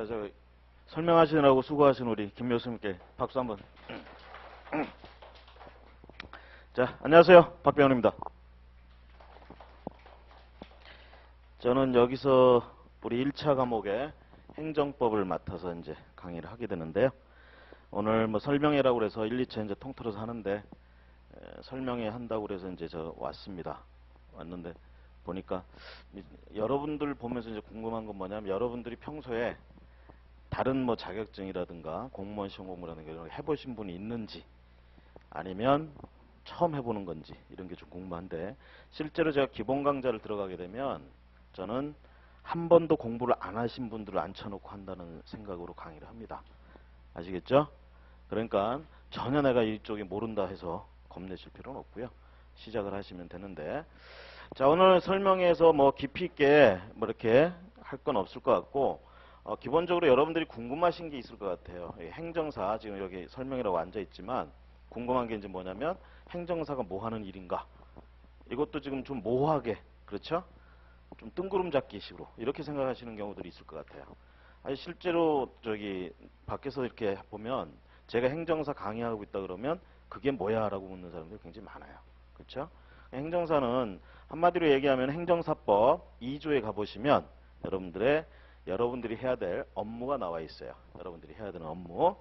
자, 설명하시느라고 수고하신 우리 김 교수님께 박수 한번. 자, 안녕하세요. 박병원입니다. 저는 여기서 우리 1차 과목에 행정법을 맡아서 이제 강의를 하게 되는데요. 오늘 뭐 설명회라고 그래서 1, 2차 이제 통틀어서 하는데 설명회 한다고 그래서 이제 저 왔는데 보니까 여러분들 보면서 이제 궁금한 건 뭐냐면 여러분들이 평소에 다른 뭐 자격증이라든가 공무원 시험 공부라든가 이런 거 해보신 분이 있는지 아니면 처음 해보는 건지 이런 게 좀 궁금한데 실제로 제가 기본 강좌를 들어가게 되면 저는 한 번도 공부를 안 하신 분들을 앉혀놓고 한다는 생각으로 강의를 합니다. 아시겠죠? 그러니까 전혀 내가 이쪽에 모른다 해서 겁내실 필요는 없고요. 시작을 하시면 되는데 자, 오늘 설명회에서 뭐 깊이 있게 뭐 이렇게 할 건 없을 것 같고 기본적으로 여러분들이 궁금하신 게 있을 것 같아요. 행정사 지금 여기 설명이라고 앉아 있지만 궁금한 게 이제 뭐냐면 행정사가 뭐 하는 일인가? 이것도 지금 좀 모호하게 그렇죠? 좀 뜬구름 잡기 식으로 이렇게 생각하시는 경우들이 있을 것 같아요. 아니 실제로 저기 밖에서 이렇게 보면 제가 행정사 강의하고 있다 그러면 그게 뭐야 라고 묻는 사람들이 굉장히 많아요. 그렇죠? 행정사는 한마디로 얘기하면 행정사법 2조에 가보시면 여러분들이 해야 될 업무가 나와 있어요. 여러분들이 해야 되는 업무.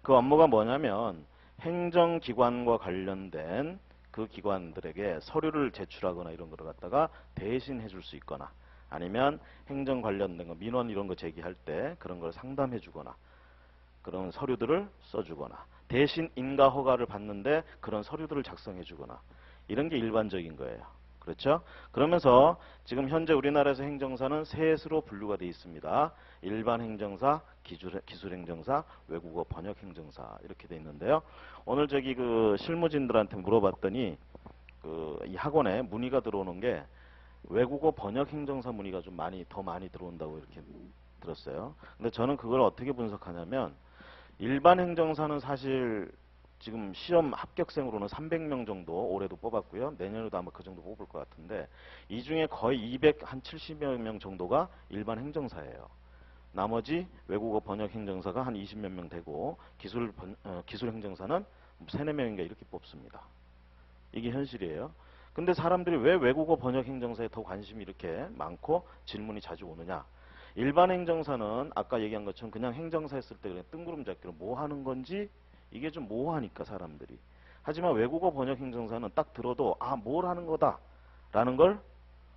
그 업무가 뭐냐면 행정기관과 관련된 그 기관들에게 서류를 제출하거나 이런 거를 갖다가 대신 해줄 수 있거나 아니면 행정 관련된 거 민원 이런 거 제기할 때 그런 걸 상담해 주거나 그런 서류들을 써주거나 대신 인가 허가를 받는데 그런 서류들을 작성해 주거나 이런 게 일반적인 거예요. 그렇죠? 그러면서 지금 현재 우리나라에서 행정사는 셋으로 분류가 되어 있습니다. 일반 행정사, 기술 행정사, 외국어 번역 행정사 이렇게 되어 있는데요. 오늘 저기 그 실무진들한테 물어봤더니 이 학원에 문의가 들어오는 게 외국어 번역 행정사 문의가 좀 더 많이 들어온다고 이렇게 들었어요. 근데 저는 그걸 어떻게 분석하냐면 일반 행정사는 사실 지금 시험 합격생으로는 300명 정도 올해도 뽑았고요. 내년에도 아마 그 정도 뽑을 것 같은데 이 중에 거의 270여 명 정도가 일반 행정사예요. 나머지 외국어 번역 행정사가 한 20몇 명 되고 기술 행정사는 3, 4명인가 이렇게 뽑습니다. 이게 현실이에요. 근데 사람들이 왜 외국어 번역 행정사에 더 관심이 이렇게 많고 질문이 자주 오느냐? 일반 행정사는 아까 얘기한 것처럼 그냥 행정사 했을 때 그냥 뜬구름 잡기로 뭐 하는 건지 이게 좀 모호하니까 사람들이. 하지만 외국어 번역 행정사는 딱 들어도 뭘 하는 거다 라는 걸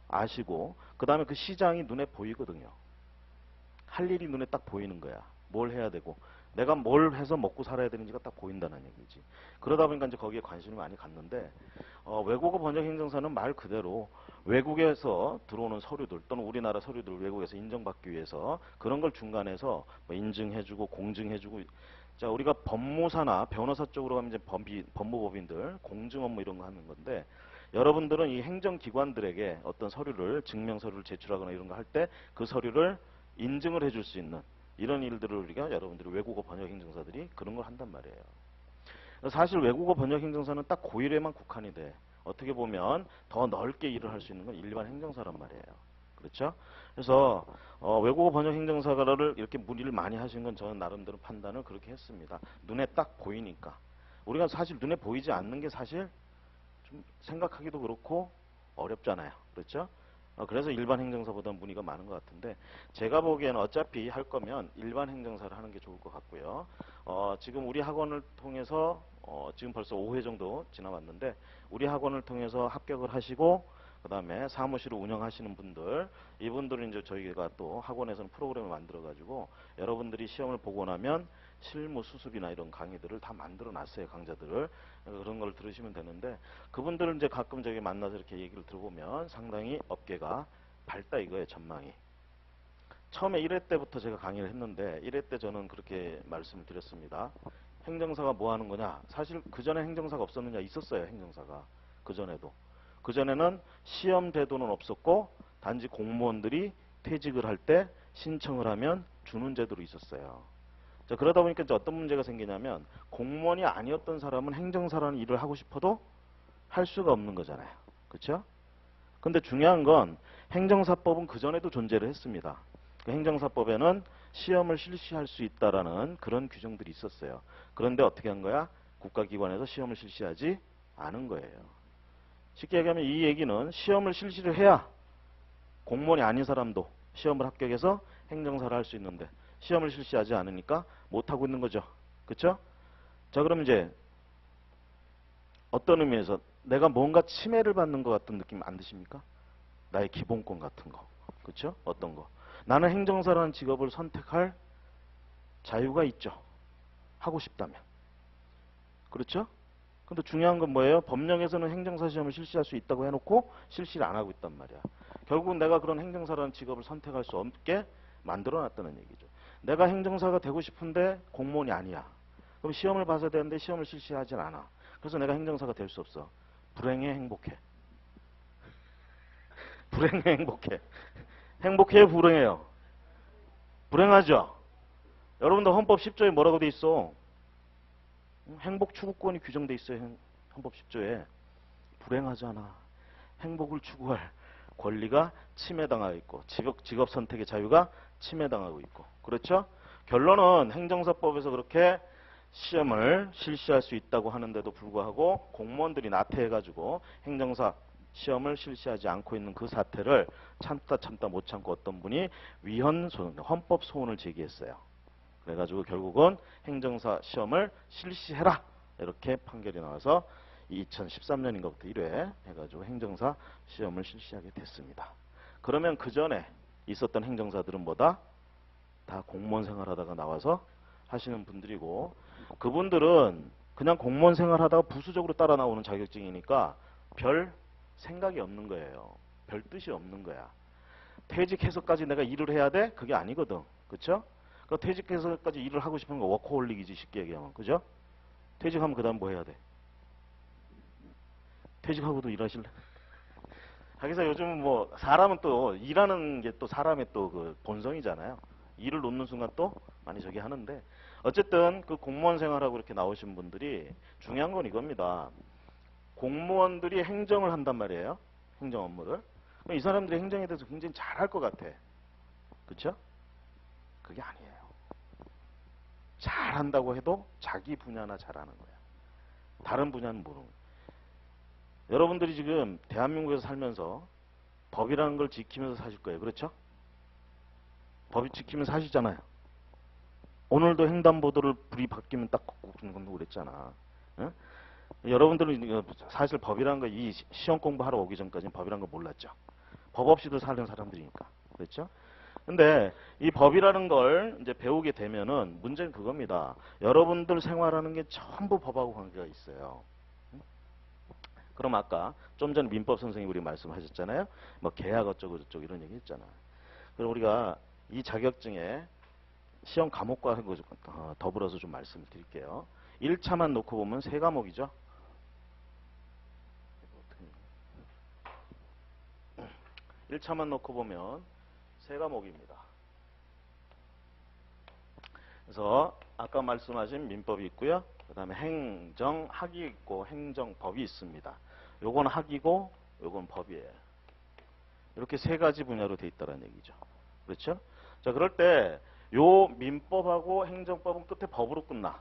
아시고 그 다음에 그 시장이 눈에 보이거든요. 할 일이 눈에 딱 보이는 거야. 뭘 해야 되고 내가 뭘 해서 먹고 살아야 되는지가 딱 보인다는 얘기지. 그러다 보니까 이제 거기에 관심을 많이 갖는데 외국어 번역 행정사는 말 그대로 외국에서 들어오는 서류들 또는 우리나라 서류들 외국에서 인정받기 위해서 그런 걸 중간에서 뭐 인증해주고 공증해주고 자 우리가 법무사나 변호사 쪽으로 가면 이제 법무법인들 공증 업무 이런 거 하는 건데 여러분들은 이 행정기관들에게 어떤 서류를 증명서류를 제출하거나 이런 거 할 때 그 서류를 인증을 해줄 수 있는 이런 일들을 우리가 여러분들이 외국어 번역 행정사들이 그런 걸 한단 말이에요. 사실 외국어 번역 행정사는 딱 고1에만 국한이 돼. 어떻게 보면 더 넓게 일을 할 수 있는 건 일반 행정사란 말이에요. 그렇죠? 그래서 외국어 번역 행정사를 이렇게 문의를 많이 하신 건 저는 나름대로 판단을 그렇게 했습니다. 눈에 딱 보이니까. 우리가 사실 눈에 보이지 않는 게 사실 좀 생각하기도 그렇고 어렵잖아요. 그렇죠? 그래서 일반 행정사보다 문의가 많은 것 같은데 제가 보기에는 어차피 할 거면 일반 행정사를 하는 게 좋을 것 같고요. 지금 우리 학원을 통해서 지금 벌써 5회 정도 지나왔는데 우리 학원을 통해서 합격을 하시고 그 다음에 사무실을 운영하시는 분들 이분들은 이제 저희가 또 학원에서는 프로그램을 만들어 가지고 여러분들이 시험을 보고 나면 실무 수습이나 이런 강의들을 다 만들어 놨어요. 강좌들을 그런 걸 들으시면 되는데 그분들은 이제 가끔 저기 만나서 이렇게 얘기를 들어보면 상당히 업계가 밝다 이거예요. 전망이. 처음에 1회 때부터 제가 강의를 했는데 1회 때 저는 그렇게 말씀을 드렸습니다. 행정사가 뭐 하는 거냐? 사실 그전에 행정사가 없었느냐? 있었어요. 행정사가. 그전에도. 그전에는 시험 제도는 없었고 단지 공무원들이 퇴직을 할 때 신청을 하면 주는 제도로 있었어요. 자, 그러다 보니까 이제 어떤 문제가 생기냐면 공무원이 아니었던 사람은 행정사라는 일을 하고 싶어도 할 수가 없는 거잖아요. 그렇죠? 근데 중요한 건 행정사법은 그전에도 존재를 했습니다. 그 행정사법에는 시험을 실시할 수 있다라는 그런 규정들이 있었어요. 그런데 어떻게 한 거야? 국가기관에서 시험을 실시하지 않은 거예요. 쉽게 얘기하면 이 얘기는 시험을 실시를 해야 공무원이 아닌 사람도 시험을 합격해서 행정사를 할 수 있는데 시험을 실시하지 않으니까 못하고 있는 거죠. 그렇죠? 자, 그럼 이제 어떤 의미에서 내가 뭔가 침해를 받는 것 같은 느낌 안 드십니까? 나의 기본권 같은 거. 그렇죠? 어떤 거. 나는 행정사라는 직업을 선택할 자유가 있죠. 하고 싶다면. 그렇죠? 근데 중요한 건 뭐예요? 법령에서는 행정사 시험을 실시할 수 있다고 해놓고 실시를 안 하고 있단 말이야. 결국은 내가 그런 행정사라는 직업을 선택할 수 없게 만들어놨다는 얘기죠. 내가 행정사가 되고 싶은데 공무원이 아니야. 그럼 시험을 봐서 되는데 시험을 실시하진 않아. 그래서 내가 행정사가 될 수 없어. 불행해, 행복해? 불행해, 행복해? 행복해요, 불행해요? 불행하죠? 여러분들 헌법 10조에 뭐라고 돼 있어? 행복 추구권이 규정돼 있어요. 헌법 10조에. 불행하잖아. 행복을 추구할 권리가 침해당하고 있고 직업 선택의 자유가 침해당하고 있고. 그렇죠? 결론은 행정사법에서 그렇게 시험을 실시할 수 있다고 하는데도 불구하고 공무원들이 나태해가지고 행정사 시험을 실시하지 않고 있는 그 사태를 참다 못 참고 어떤 분이 위헌소원, 헌법소원을 제기했어요. 그래가지고 결국은 행정사 시험을 실시해라 이렇게 판결이 나와서 2013년인가부터 1회 해가지고 행정사 시험을 실시하게 됐습니다. 그러면 그 전에 있었던 행정사들은 뭐다? 다 공무원 생활하다가 나와서 하시는 분들이고 그분들은 그냥 공무원 생활하다가 부수적으로 따라 나오는 자격증이니까 별 생각이 없는 거예요. 별 뜻이 없는 거야. 퇴직해서까지 내가 일을 해야 돼? 그게 아니거든. 그렇죠? 그 퇴직해서까지 일을 하고 싶은 거 워커홀릭이지 쉽게 얘기하면. 그죠? 퇴직하면 그 다음 뭐 해야 돼? 퇴직하고도 일하실래? 하기사 요즘은 뭐 사람은 또 일하는 게 또 사람의 또 그 본성이잖아요. 일을 놓는 순간 또 많이 저기 하는데 어쨌든 그 공무원 생활하고 이렇게 나오신 분들이 중요한 건 이겁니다. 공무원들이 행정을 한단 말이에요. 행정 업무를. 그럼 이 사람들이 행정에 대해서 굉장히 잘할 것 같아. 그렇죠? 그게 아니에요. 잘한다고 해도 자기 분야나 잘하는 거야. 다른 분야는 모르는 거야. 여러분들이 지금 대한민국에서 살면서 법이라는 걸 지키면서 사실 거예요. 그렇죠? 법이 지키면서 사시잖아요. 오늘도 횡단보도를 불이 바뀌면 딱 걷고 그랬잖아. 응? 여러분들은 사실 법이라는 거 이 시험 공부하러 오기 전까지는 법이라는 걸 몰랐죠. 법 없이도 사는 사람들이니까. 그렇죠? 근데 이 법이라는 걸 이제 배우게 되면은 문제는 그겁니다. 여러분들 생활하는 게 전부 법하고 관계가 있어요. 그럼 아까 좀 전에 민법 선생님이 우리 말씀하셨잖아요. 뭐 계약 어쩌고 저쩌고 이런 얘기 했잖아. 그럼 우리가 이 자격증에 시험 과목과 하고 더불어서 좀 말씀을 드릴게요. 1차만 놓고 보면 3과목이죠. 1차만 놓고 보면 3과목입니다. 그래서 아까 말씀하신 민법이 있고요. 그 다음에 행정학이 있고 행정법이 있습니다. 요건 학이고 요건 법이에요. 이렇게 3가지 분야로 돼 있다는 얘기죠. 그렇죠? 자, 그럴 때 요 민법하고 행정법은 끝에 법으로 끝나.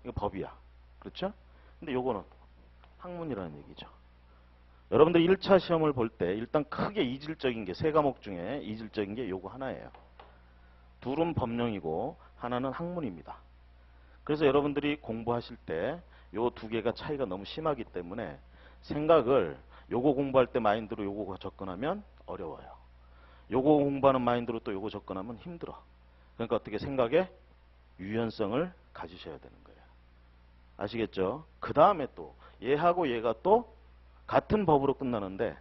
이거 법이야. 그렇죠? 근데 요거는 학문이라는 얘기죠. 여러분들 1차 시험을 볼 때 일단 크게 이질적인 게 3과목 중에 이질적인 게 요거 하나예요. 둘은 법령이고 하나는 학문입니다. 그래서 여러분들이 공부하실 때 요 2개가 차이가 너무 심하기 때문에 생각을 요거 공부할 때 마인드로 요거 접근하면 어려워요. 요거 공부하는 마인드로 또 요거 접근하면 힘들어. 그러니까 어떻게 생각에 유연성을 가지셔야 되는 거예요. 아시겠죠? 그 다음에 또 얘하고 얘가 또 같은 법으로 끝나는데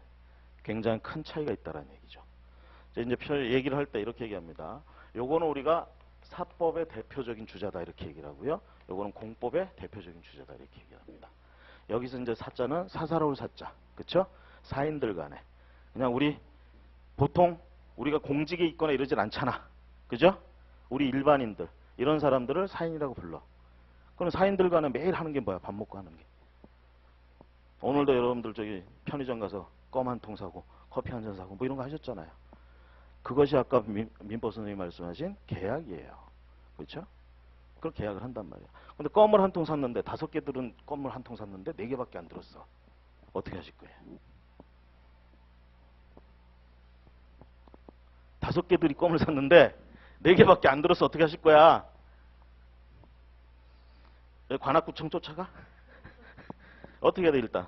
굉장히 큰 차이가 있다는 얘기죠. 이제 얘기를 할 때 이렇게 얘기합니다. 요거는 우리가 사법의 대표적인 주자다 이렇게 얘기를 하고요. 요거는 공법의 대표적인 주자다 이렇게 얘기를 합니다. 여기서 이제 사자는 사사로울 사자. 그쵸? 사인들 간에. 그냥 우리 보통 우리가 공직에 있거나 이러진 않잖아. 그죠? 우리 일반인들 이런 사람들을 사인이라고 불러. 그럼 사인들 간에 매일 하는 게 뭐야? 밥 먹고 하는 게. 오늘도 여러분들 저기 편의점 가서 껌 한 통 사고 커피 한 잔 사고 뭐 이런 거 하셨잖아요. 그것이 아까 민법 선생님이 말씀하신 계약이에요. 그렇죠? 그걸 계약을 한단 말이야. 근데 껌을 한 통 샀는데 5개들은 껌을 한 통 샀는데 4개밖에 안 들었어. 어떻게 하실 거예요? 5개들이 껌을 샀는데 4개밖에 안 들었어. 어떻게 하실 거야? 관악구청 쫓아가? 어떻게 해야 돼 일단?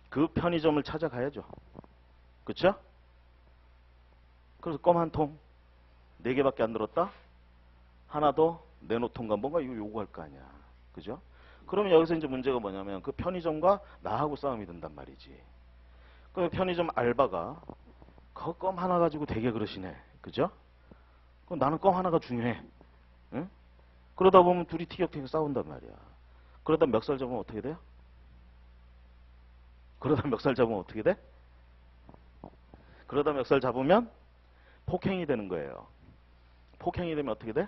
그 편의점을 찾아가야죠. 그쵸? 그래서 껌 한 통, 4개밖에 안 들었다? 하나 더 내놓던가 뭔가 이거 요구할 거 아니야. 그죠? 그러면 여기서 이제 문제가 뭐냐면 그 편의점과 나하고 싸움이 된단 말이지. 그 편의점 알바가 그 껌 하나 가지고 되게 그러시네. 그죠? 그럼 나는 껌 하나가 중요해. 응? 그러다 보면 둘이 티격태격 싸운단 말이야. 그러다 멱살 잡으면 어떻게 돼요? 그러다 멱살 잡으면 어떻게 돼? 그러다 멱살 잡으면 폭행이 되는 거예요. 폭행이 되면 어떻게 돼?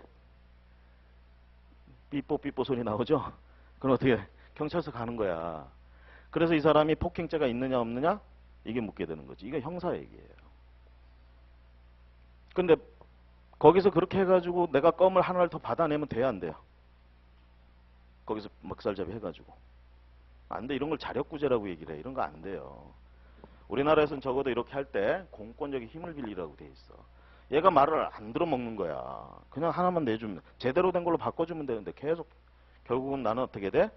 삐뽀삐뽀 소리 나오죠? 그럼 어떻게 돼? 경찰서 가는 거야. 그래서 이 사람이 폭행죄가 있느냐 없느냐? 이게 묻게 되는 거지. 이거 형사 얘기예요. 근데 거기서 그렇게 해가지고 내가 껌을 하나를 더 받아내면 돼야 안 돼요? 거기서 멱살잡이 해가지고. 안 돼. 이런 걸 자력구제라고 얘기를 해. 이런 거 안 돼요. 우리나라에서는 적어도 이렇게 할 때 공권력의 힘을 빌리라고 돼 있어. 얘가 말을 안 들어먹는 거야. 그냥 하나만 내주면 제대로 된 걸로 바꿔주면 되는데 계속 결국은 나는 어떻게 돼?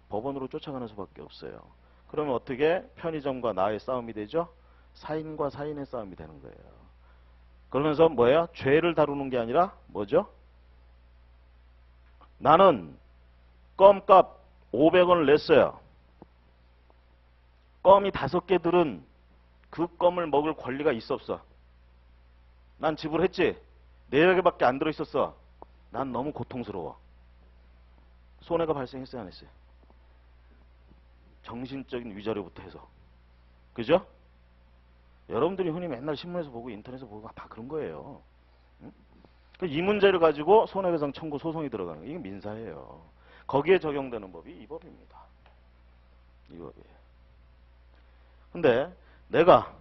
법원으로 쫓아가는 수밖에 없어요. 그러면 어떻게 편의점과 나의 싸움이 되죠? 사인과 사인의 싸움이 되는 거예요. 그러면서 뭐예요? 죄를 다루는 게 아니라 뭐죠? 나는 껌값 500원을 냈어요. 껌이 5개들은 그 껌을 먹을 권리가 있어 없어? 난 지불했지. 4개밖에 안 들어있었어. 난 너무 고통스러워. 손해가 발생했어요 안 했어요? 정신적인 위자료부터 해서. 그죠? 여러분들이 흔히 맨날 신문에서 보고 인터넷에서 보고 다 그런 거예요. 응? 이 문제를 가지고 손해배상 청구 소송이 들어가는 거예요. 이게 민사예요. 거기에 적용되는 법이 이 법입니다. 이 법이에요. 근데 내가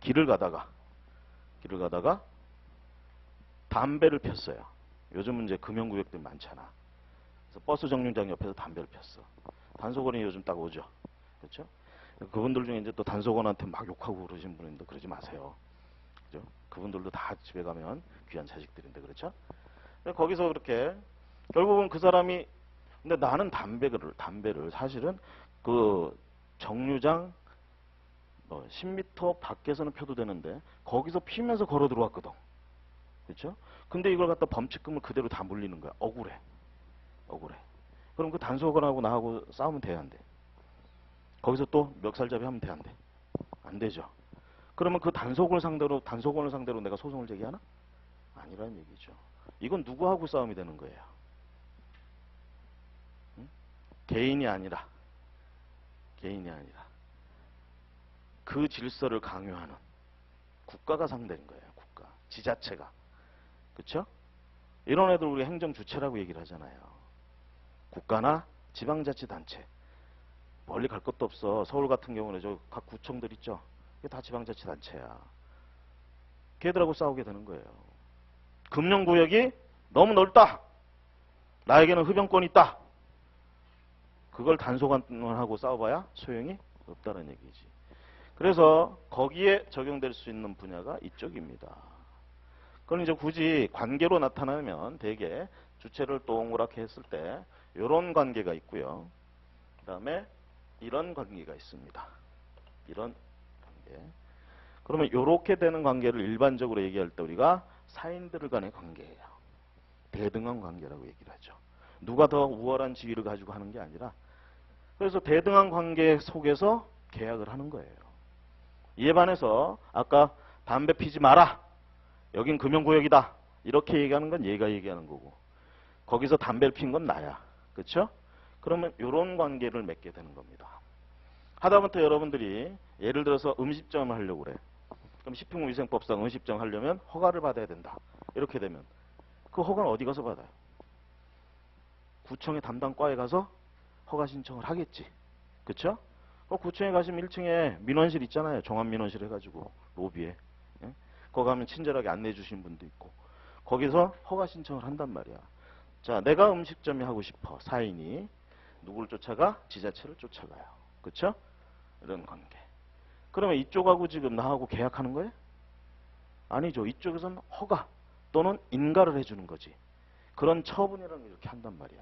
길을 가다가 담배를 폈어요. 요즘은 이제 금연구역들 많잖아. 그래서 버스 정류장 옆에서 담배를 폈어. 단속원이 요즘 딱 오죠. 그렇죠? 그분들 중에 이제 또 단속원한테 막 욕하고 그러신 분인데 그러지 마세요. 그죠? 그분들도 다 집에 가면 귀한 자식들인데 그렇죠? 거기서 그렇게 결국은 그 사람이 근데 나는 담배를 사실은 그 정류장 10m 밖에서는 펴도 되는데 거기서 피면서 걸어 들어왔거든. 그렇죠? 근데 이걸 갖다 범칙금을 그대로 다 물리는 거야. 억울해. 그럼 그 단속원하고 나하고 싸우면 돼야 안 돼? 거기서 또 멱살잡이 하면 돼 안 돼? 안 되죠. 그러면 그 단속원을 상대로 내가 소송을 제기하나? 아니라는 얘기죠. 이건 누구하고 싸움이 되는 거예요? 응? 개인이 아니라 그 질서를 강요하는 국가가 상대인 거예요. 국가, 지자체가. 그렇죠? 이런 애들 우리 행정주체라고 얘기를 하잖아요. 국가나 지방자치단체. 멀리 갈 것도 없어. 서울 같은 경우는 저 각 구청들 있죠. 이게 다 지방자치단체야. 걔들하고 싸우게 되는 거예요. 금융구역이 너무 넓다. 나에게는 흡연권이 있다. 그걸 단속하고 싸워봐야 소용이 없다는 얘기지. 그래서 거기에 적용될 수 있는 분야가 이쪽입니다. 그럼 이제 굳이 관계로 나타나면 대개 주체를 동그랗게 했을 때 이런 관계가 있고요. 그 다음에 이런 관계가 있습니다. 이런 관계. 그러면 이렇게 되는 관계를 일반적으로 얘기할 때 우리가 사인들 간의 관계예요. 대등한 관계라고 얘기를 하죠. 누가 더 우월한 지위를 가지고 하는 게 아니라 그래서 대등한 관계 속에서 계약을 하는 거예요. 이에 반해서 아까 담배 피지 마라. 여긴 금연구역이다. 이렇게 얘기하는 건 얘가 얘기하는 거고 거기서 담배를 핀 건 나야. 그렇죠? 그러면 이런 관계를 맺게 되는 겁니다. 하다못해 여러분들이 예를 들어서 음식점을 하려고 그래. 그럼 식품위생법상 음식점 하려면 허가를 받아야 된다. 이렇게 되면 그 허가는 어디 가서 받아요? 구청의 담당 과에 가서 허가 신청을 하겠지. 그렇죠? 구청에 가시면 1층에 민원실 있잖아요. 종합민원실 해가지고 로비에. 예? 거기 가면 친절하게 안내해 주신 분도 있고. 거기서 허가 신청을 한단 말이야. 자, 내가 음식점이 하고 싶어. 사인이. 누굴 쫓아가? 지자체를 쫓아가요. 그쵸? 이런 관계. 그러면 이쪽하고 지금 나하고 계약하는 거예요? 아니죠. 이쪽에서는 허가 또는 인가를 해주는 거지. 그런 처분이라는 걸 이렇게 한단 말이야.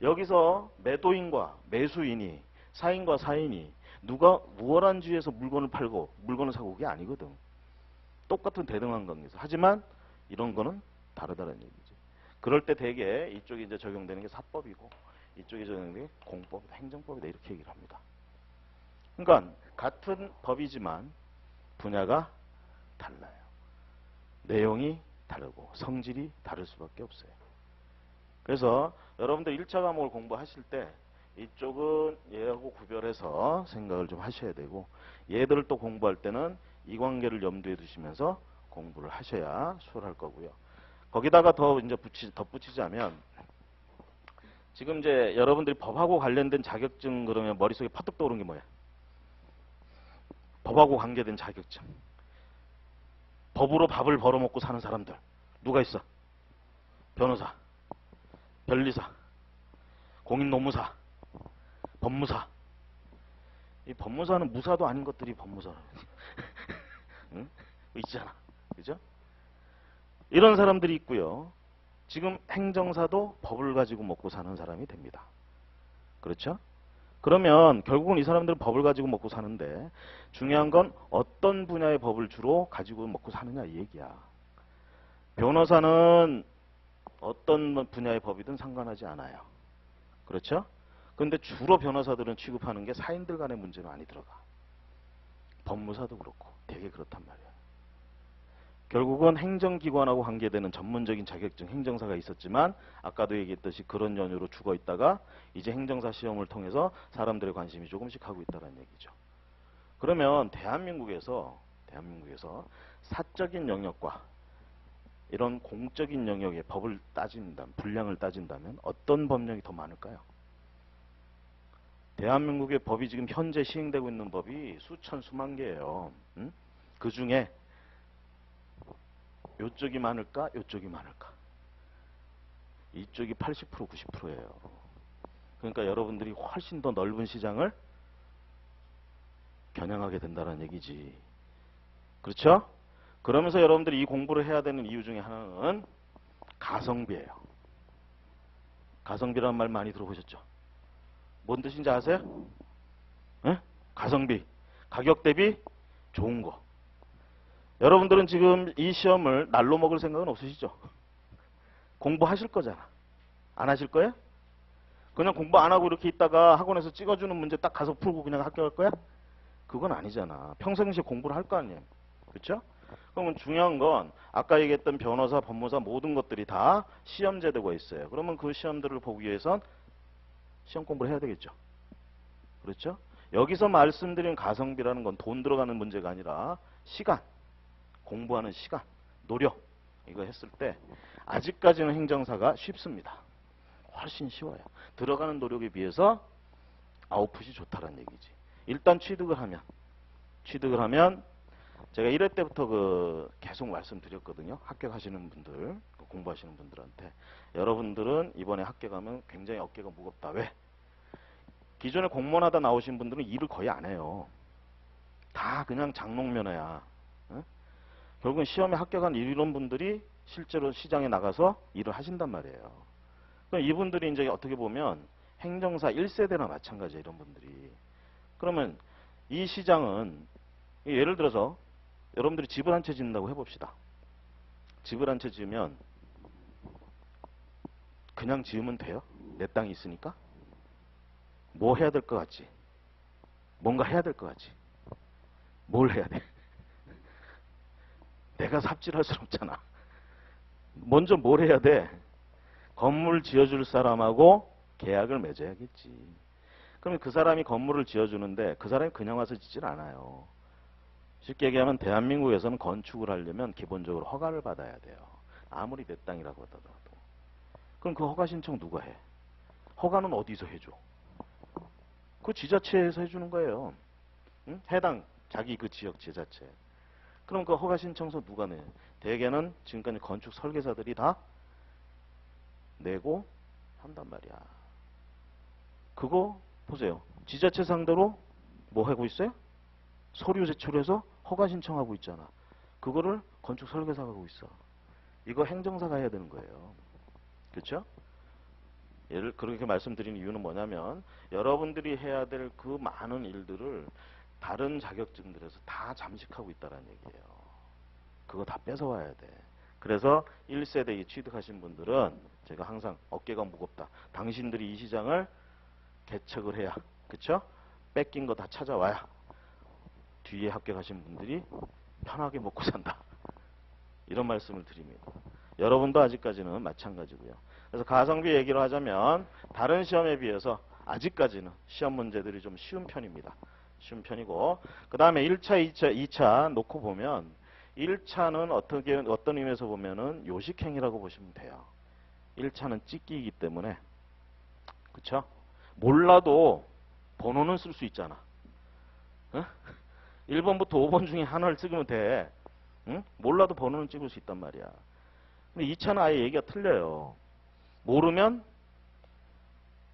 여기서 매도인과 매수인이 사인과 사인이 누가 우월한 주의에서 물건을 팔고 물건을 사고 그게 아니거든. 똑같은 대등한 관계에서. 하지만 이런 거는 다르다는 얘기지. 그럴 때 대개 이쪽이 이제 적용되는 게 사법이고 이쪽이 적용되는 게 공법이다, 행정법이다 이렇게 얘기를 합니다. 그러니까 같은 법이지만 분야가 달라요. 내용이 다르고 성질이 다를 수밖에 없어요. 그래서 여러분들 1차 과목을 공부하실 때 이쪽은 얘하고 구별해서 생각을 좀 하셔야 되고 얘들을 또 공부할 때는 이 관계를 염두에 두시면서 공부를 하셔야 수월할 거고요. 거기다가 더 이제 덧붙이자면 지금 이제 여러분들이 법하고 관련된 자격증 그러면 머릿속에 퍼뜩 떠오르는 게 뭐야? 법하고 관계된 자격증. 법으로 밥을 벌어먹고 사는 사람들. 누가 있어? 변호사, 변리사, 공인노무사, 법무사. 이 법무사는 무사도 아닌 것들이 법무사라. 응? 있잖아. 그죠? 이런 사람들이 있고요. 지금 행정사도 법을 가지고 먹고 사는 사람이 됩니다. 그렇죠? 그러면 결국은 이 사람들은 법을 가지고 먹고 사는데 중요한 건 어떤 분야의 법을 주로 가지고 먹고 사느냐 이 얘기야. 변호사는 어떤 분야의 법이든 상관하지 않아요. 그렇죠? 그런데 주로 변호사들은 취급하는 게 사인들 간의 문제는 많이 들어가. 법무사도 그렇고 되게 그렇단 말이야. 결국은 행정기관하고 관계되는 전문적인 자격증 행정사가 있었지만 아까도 얘기했듯이 그런 연유로 죽어 있다가 이제 행정사 시험을 통해서 사람들의 관심이 조금씩 가고 있다는 얘기죠. 그러면 대한민국에서 사적인 영역과 이런 공적인 영역의 법을 따진다면, 분량을 따진다면 어떤 법령이 더 많을까요? 대한민국의 법이 지금 현재 시행되고 있는 법이 수천 수만 개예요. 응? 그 중에 이쪽이 많을까? 이쪽이 많을까? 이쪽이 80% 90%예요. 그러니까 여러분들이 훨씬 더 넓은 시장을 겨냥하게 된다는 얘기지. 그렇죠? 그러면서 여러분들이 이 공부를 해야 되는 이유 중에 하나는 가성비예요. 가성비라는 말 많이 들어보셨죠? 뭔 뜻인지 아세요? 에? 가성비. 가격 대비 좋은 거. 여러분들은 지금 이 시험을 날로 먹을 생각은 없으시죠? 공부하실 거잖아. 안 하실 거예요? 그냥 공부 안 하고 이렇게 있다가 학원에서 찍어주는 문제 딱 가서 풀고 그냥 학교 갈 거야? 그건 아니잖아. 평상시에 공부를 할 거 아니에요. 그렇죠? 그러면 중요한 건 아까 얘기했던 변호사, 법무사 모든 것들이 다 시험제도가 있어요. 그러면 그 시험들을 보기 위해선 시험 공부를 해야 되겠죠. 그렇죠? 여기서 말씀드린 가성비라는 건 돈 들어가는 문제가 아니라 시간, 공부하는 시간, 노력 이거 했을 때 아직까지는 행정사가 쉽습니다. 훨씬 쉬워요. 들어가는 노력에 비해서 아웃풋이 좋다는 얘기지. 일단 취득을 하면 제가 1회 때부터 계속 말씀드렸거든요. 합격하시는 분들, 공부하시는 분들한테 여러분들은 이번에 합격하면 굉장히 어깨가 무겁다. 왜? 기존에 공무원 하다 나오신 분들은 일을 거의 안 해요. 다 그냥 장롱면허야. 응? 결국은 시험에 합격한 이런 분들이 실제로 시장에 나가서 일을 하신단 말이에요. 그럼 이분들이 이제 어떻게 보면 행정사 1세대나 마찬가지예요. 이런 분들이. 그러면 이 시장은 예를 들어서 여러분들이 집을 한 채 짓는다고 해봅시다. 집을 한 채 지으면 그냥 지으면 돼요? 내 땅이 있으니까? 뭐 해야 될 것 같지? 뭔가 해야 될 것 같지? 뭘 해야 돼? 내가 삽질할 수 없잖아. 먼저 뭘 해야 돼? 건물 지어줄 사람하고 계약을 맺어야겠지. 그러면 그 사람이 건물을 지어주는데 그 사람이 그냥 와서 짓질 않아요. 쉽게 얘기하면 대한민국에서는 건축을 하려면 기본적으로 허가를 받아야 돼요. 아무리 내 땅이라고 하더라도. 그럼 그 허가 신청 누가 해? 허가는 어디서 해줘? 그 지자체에서 해주는 거예요. 응? 해당 자기 그 지역 지자체. 그럼 그 허가 신청서 누가 내? 대개는 지금까지 건축 설계사들이 다 내고 한단 말이야. 그거 보세요. 지자체 상대로 뭐 하고 있어요? 서류 제출해서 허가 신청하고 있잖아. 그거를 건축 설계사가 하고 있어. 이거 행정사가 해야 되는 거예요. 그렇죠? 예를 그렇게 말씀드리는 이유는 뭐냐면 여러분들이 해야 될 그 많은 일들을 다른 자격증들에서 다 잠식하고 있다는 얘기예요. 그거 다 뺏어와야 돼. 그래서 1세대에 취득하신 분들은 제가 항상 어깨가 무겁다. 당신들이 이 시장을 개척을 해야, 그쵸? 뺏긴 거 다 찾아와야 뒤에 합격하신 분들이 편하게 먹고 산다. 이런 말씀을 드립니다. 여러분도 아직까지는 마찬가지고요. 그래서 가성비 얘기를 하자면 다른 시험에 비해서 아직까지는 시험 문제들이 좀 쉬운 편입니다. 쉬운 편이고 그 다음에 1차, 2차 놓고 보면 1차는 어떤 의미에서 보면은 요식행위라고 보시면 돼요. 1차는 찍기이기 때문에 그쵸? 몰라도 번호는 쓸 수 있잖아. 응? 1번부터 5번 중에 하나를 찍으면 돼. 응? 몰라도 번호는 찍을 수 있단 말이야. 근데 2차는 아예 얘기가 틀려요. 모르면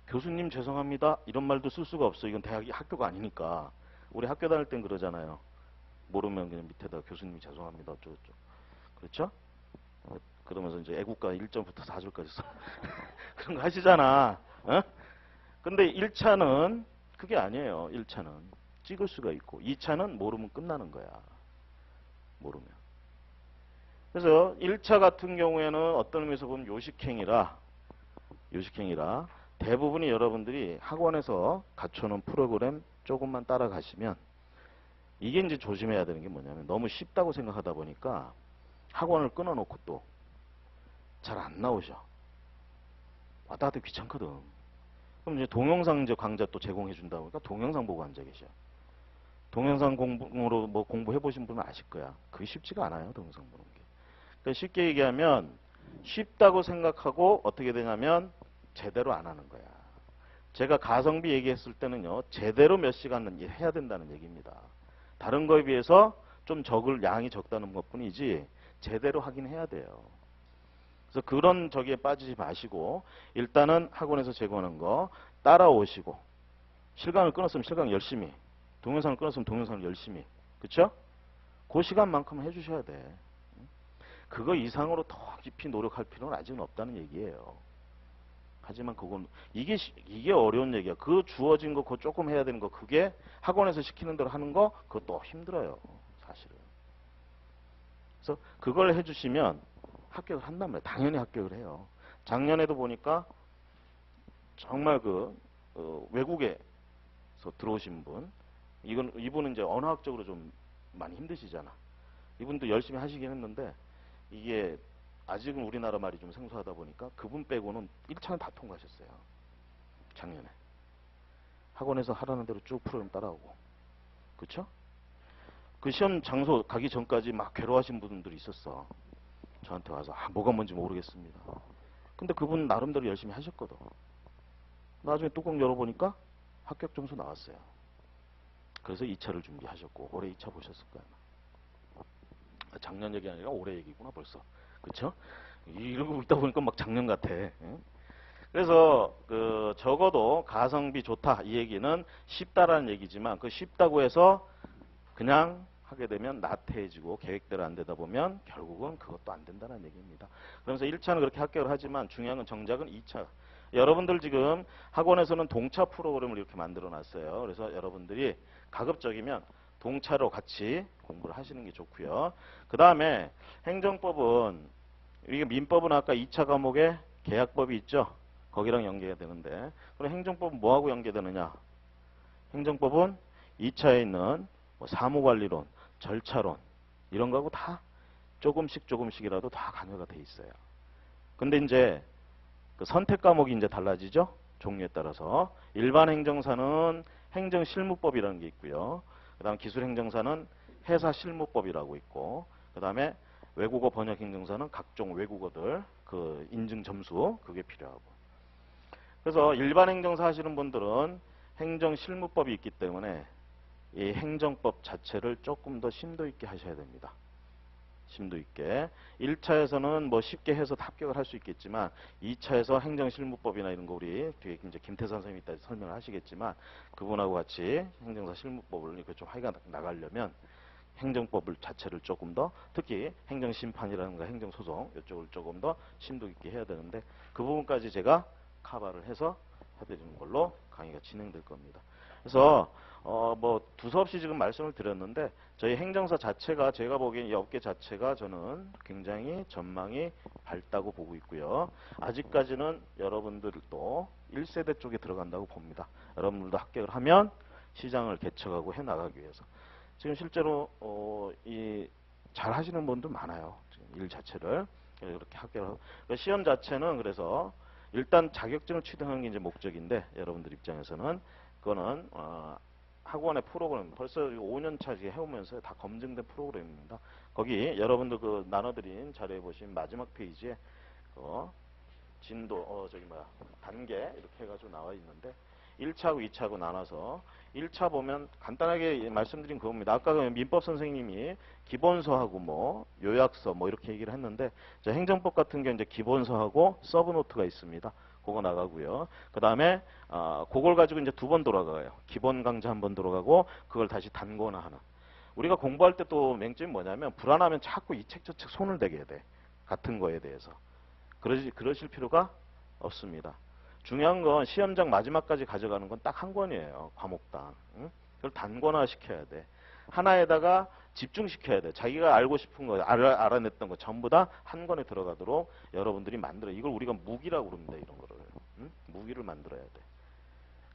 교수님 죄송합니다. 이런 말도 쓸 수가 없어. 이건 대학이 학교가 아니니까. 우리 학교 다닐 땐 그러잖아요. 모르면 그냥 밑에다 교수님 죄송합니다. 어쩌고저쩌고. 그렇죠? 그러면서 이제 애국가 1절부터 4절까지 써. 그런 거 하시잖아. 어? 근데 1차는 그게 아니에요. 1차는. 찍을 수가 있고 2차는 모르면 끝나는 거야. 모르면. 그래서 1차 같은 경우에는 어떤 의미에서 보면 요식행위라 대부분이 여러분들이 학원에서 갖춰놓은 프로그램 조금만 따라가시면 이게 이제 조심해야 되는 게 뭐냐면 너무 쉽다고 생각하다 보니까 학원을 끊어놓고 또 잘 안 나오셔. 왔다 갔다 귀찮거든. 그럼 이제 동영상 이제 강좌 또 제공해 준다 보니까 동영상 보고 앉아 계셔. 동영상 공부로 뭐 공부해 보신 분은 아실 거야. 그게 쉽지가 않아요. 동영상 보는 게. 그러니까 쉽게 얘기하면 쉽다고 생각하고 어떻게 되냐면 제대로 안 하는 거야. 제가 가성비 얘기했을 때는요. 제대로 몇 시간은 해야 된다는 얘기입니다. 다른 거에 비해서 좀 양이 적다는 것뿐이지 제대로 하긴 해야 돼요. 그래서 그런 저기에 빠지지 마시고 일단은 학원에서 제공하는 거 따라오시고 실강을 끊었으면 실강 열심히 동영상을 끊었으면 동영상을 열심히 그쵸? 그 시간만큼 해주셔야 돼. 그거 이상으로 더 깊이 노력할 필요는 아직은 없다는 얘기예요. 하지만 그건 이게 어려운 얘기야. 그 주어진 거 그거 조금 해야 되는 거 그게 학원에서 시키는 대로 하는 거 그것도 힘들어요. 사실은. 그래서 그걸 해주시면 합격을 한단 말이에요. 당연히 합격을 해요. 작년에도 보니까 정말 외국에서 들어오신 분 이분은 이제 언어학적으로 좀 많이 힘드시잖아. 이분도 열심히 하시긴 했는데 이게 아직은 우리나라 말이 좀 생소하다 보니까 그분 빼고는 1차는 다 통과하셨어요. 작년에. 학원에서 하라는 대로 쭉 프로그램 따라오고. 그쵸? 그 시험 장소 가기 전까지 막 괴로워하신 분들이 있었어. 저한테 와서 뭐가 뭔지 모르겠습니다. 근데 그분 나름대로 열심히 하셨거든. 나중에 뚜껑 열어보니까 합격 점수 나왔어요. 그래서 2차를 준비하셨고 올해 2차 보셨을 거야. 작년 얘기 아니라 올해 얘기구나 벌써. 그쵸? 이러고 있다 보니까 막 작년 같아. 응? 그래서 적어도 가성비 좋다 이 얘기는 쉽다라는 얘기지만 그 쉽다고 해서 그냥 하게 되면 나태해지고 계획대로 안 되다 보면 결국은 그것도 안 된다는 얘기입니다. 그러면서 1차는 그렇게 합격을 하지만 중요한 건 정작은 2차. 여러분들 지금 학원에서는 동차 프로그램을 이렇게 만들어 놨어요. 그래서 여러분들이 가급적이면 동차로 같이 공부를 하시는 게 좋고요. 그 다음에 행정법은 이게 민법은 아까 2차 과목에 계약법이 있죠. 거기랑 연계가 되는데 그럼 행정법은 뭐하고 연계되느냐. 행정법은 2차에 있는 뭐 사무관리론, 절차론 이런 거하고 다 조금씩이라도 다 관여가 돼 있어요. 근데 이제 그 선택 과목이 이제 달라지죠. 종류에 따라서 일반 행정사는 행정실무법이라는 게 있고요. 그다음 기술행정사는 회사실무법이라고 있고 그다음에 외국어 번역행정사는 각종 외국어들 인증 점수 그게 필요하고. 그래서 일반 행정사 하시는 분들은 행정실무법이 있기 때문에 이 행정법 자체를 조금 더 심도 있게 하셔야 됩니다. 심도 있게. 1차에서는 뭐 쉽게 해서 합격을 할 수 있겠지만 2차에서 행정실무법이나 이런 거 우리 뒤에 이제 김태선 선생님이 이따 설명을 하시겠지만 그분하고 같이 행정사 실무법을 이렇게 좀 하여 나가려면 행정법을 자체를 조금 더 특히 행정심판이라든가 행정소송 이쪽을 조금 더 심도 있게 해야 되는데 그 부분까지 제가 커버를 해서 해드리는 걸로 강의가 진행될 겁니다. 그래서 뭐 두서없이 지금 말씀을 드렸는데 저희 행정사 자체가 제가 보기엔 이 업계 자체가 저는 굉장히 전망이 밝다고 보고 있고요. 아직까지는 여러분들도 1세대 쪽에 들어간다고 봅니다. 여러분들도 합격을 하면 시장을 개척하고 해나가기 위해서. 지금 실제로 잘 하시는 분도 많아요. 지금 일 자체를 이렇게 합격을 하고 시험 자체는 그래서 일단 자격증을 취득하는 게 이제 목적인데 여러분들 입장에서는 그거는 학원의 프로그램 벌써 5년 차 해오면서 다 검증된 프로그램입니다. 거기 여러분들 그 나눠드린 자료에 보시면 마지막 페이지에 진도 단계 이렇게 해가지고 나와 있는데 1차하고 2차하고 나눠서 1차 보면 간단하게 말씀드린 그겁니다. 아까 그 민법 선생님이 기본서하고 뭐 요약서 뭐 이렇게 얘기를 했는데 행정법 같은 경우 이제 기본서하고 서브노트가 있습니다. 그거 나가고요. 그 다음에 그걸 가지고 이제 2번 돌아가요. 기본 강좌 1번 돌아가고 그걸 다시 단권화하는. 우리가 공부할 때 또 맹점이 뭐냐면 불안하면 자꾸 이 책 저 책 손을 대게 돼. 같은 거에 대해서. 그러실 필요가 없습니다. 중요한 건 시험장 마지막까지 가져가는 건 딱 한 권이에요. 과목당. 응? 그걸 단권화 시켜야 돼. 하나에다가 집중시켜야 돼. 자기가 알고 싶은 거, 알아냈던 거 전부 다 한 권에 들어가도록 여러분들이 만들어. 이걸 우리가 무기라고 그럽니다. 이런 거를. 응? 무기를 만들어야 돼.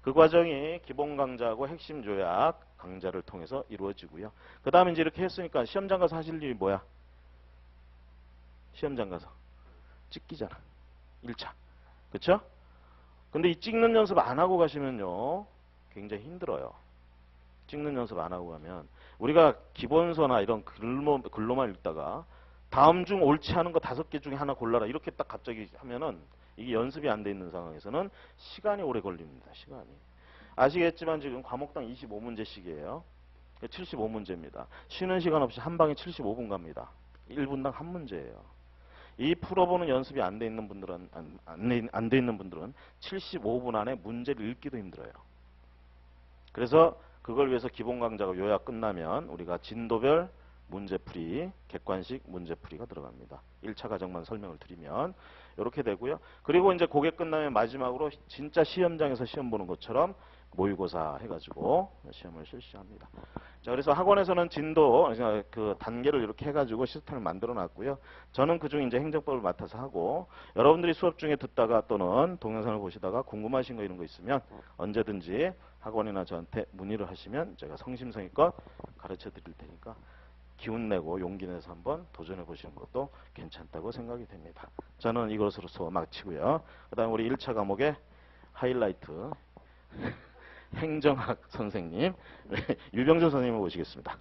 그 과정이 기본 강좌하고 핵심 조약 강좌를 통해서 이루어지고요. 그 다음에 이제 이렇게 했으니까 시험장 가서 하실 일이 뭐야? 시험장 가서 찍기잖아. 1차. 그쵸? 근데 이 찍는 연습 안 하고 가시면요. 굉장히 힘들어요. 찍는 연습 안 하고 가면 우리가 기본서나 이런 글로만 읽다가 다음 중 옳지 않은 거 5개 중에 하나 골라라 이렇게 딱 갑자기 하면은 이게 연습이 안 돼 있는 상황에서는 시간이 오래 걸립니다. 시간이. 아시겠지만 지금 과목당 25문제씩이에요. 75문제입니다. 쉬는 시간 없이 한 방에 75분 갑니다. 1분당 한 문제예요. 이 풀어보는 연습이 안 돼 있는 분들은 안 돼 있는 분들은 75분 안에 문제를 읽기도 힘들어요. 그래서 그걸 위해서 기본 강좌가 요약 끝나면 우리가 진도별 문제풀이, 객관식 문제풀이가 들어갑니다. 1차 과정만 설명을 드리면 이렇게 되고요. 그리고 이제 그게 끝나면 마지막으로 진짜 시험장에서 시험 보는 것처럼 모의고사 해가지고 시험을 실시합니다. 자, 그래서 학원에서는 진도 그 단계를 이렇게 해가지고 시스템을 만들어 놨고요. 저는 그중 이제 행정법을 맡아서 하고 여러분들이 수업 중에 듣다가 또는 동영상을 보시다가 궁금하신 거 이런 거 있으면 언제든지 학원이나 저한테 문의를 하시면 제가 성심성의껏 가르쳐 드릴 테니까 기운 내고 용기 내서 한번 도전해 보시는 것도 괜찮다고 생각이 됩니다. 저는 이것으로 수업 마치고요. 그 다음 우리 1차 과목의 하이라이트 행정학 선생님 유병준 선생님을 모시겠습니다.